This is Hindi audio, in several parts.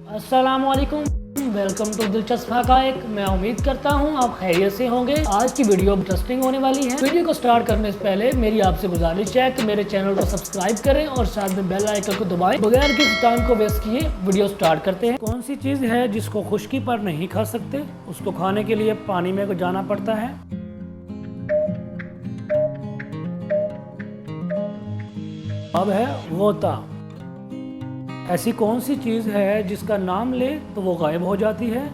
अस्सलामुअलैकुम, वेलकम टू दिलचस्प हक़ाइक़। मैं उम्मीद करता हूँ आप खैरियत से होंगे। आज की वीडियो इंटरेस्टिंग होने वाली है। वीडियो को स्टार्ट करने से पहले मेरी आपसे गुजारिश है कि मेरे चैनल को सब्सक्राइब करें और साथ में बेल आइकन को दबाएं। बगैर किसी टाइम को वेस्ट किए वीडियो स्टार्ट करते हैं। कौन सी चीज़ है जिसको खुश्की पर नहीं खा सकते? उसको खाने के लिए पानी में जाना पड़ता है। अब है गोता। ऐसी कौन सी चीज़ है जिसका नाम ले तो वो गायब हो जाती है?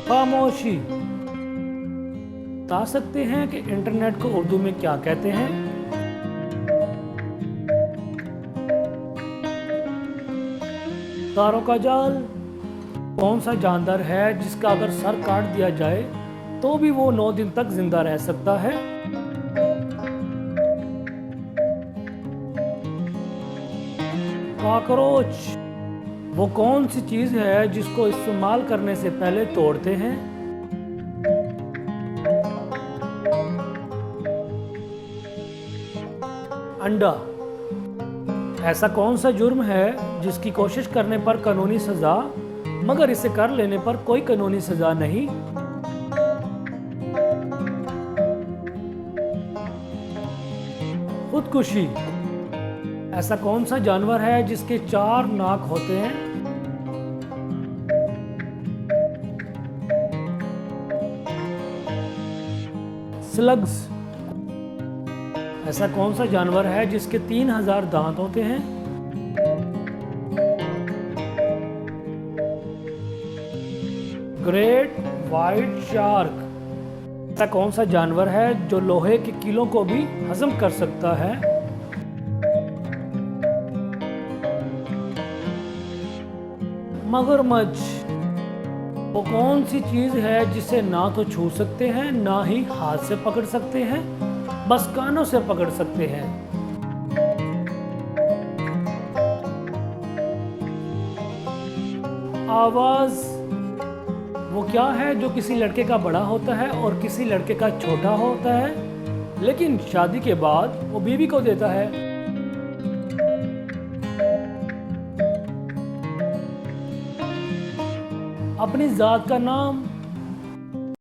खामोशी। बता सकते हैं कि इंटरनेट को उर्दू में क्या कहते हैं? तारों का जाल। कौन सा जानवर है जिसका अगर सर काट दिया जाए तो भी वो 9 दिन तक जिंदा रह सकता है? कॉकरोच। वो कौन सी चीज़ है जिसको इस्तेमाल करने से पहले तोड़ते हैं? अंडा। ऐसा कौन सा जुर्म है जिसकी कोशिश करने पर कानूनी सजा मगर इसे कर लेने पर कोई कानूनी सजा नहीं? खुदकुशी। ऐसा कौन सा जानवर है जिसके 4 नाक होते हैं? स्लग्स। ऐसा कौन सा जानवर है जिसके 3000 दांत होते हैं? Great white shark. ऐसा कौन सा जानवर है जो लोहे के कीलों को भी हजम कर सकता है? मगरमच्छ। वो कौन सी चीज़ है जिसे ना तो छू सकते हैं ना ही हाथ से पकड़ सकते हैं, बस कानों से पकड़ सकते हैं? आवाज़। वो क्या है जो किसी लड़के का बड़ा होता है और किसी लड़के का छोटा होता है लेकिन शादी के बाद वो बीवी को देता है? अपनी ज़ात का नाम।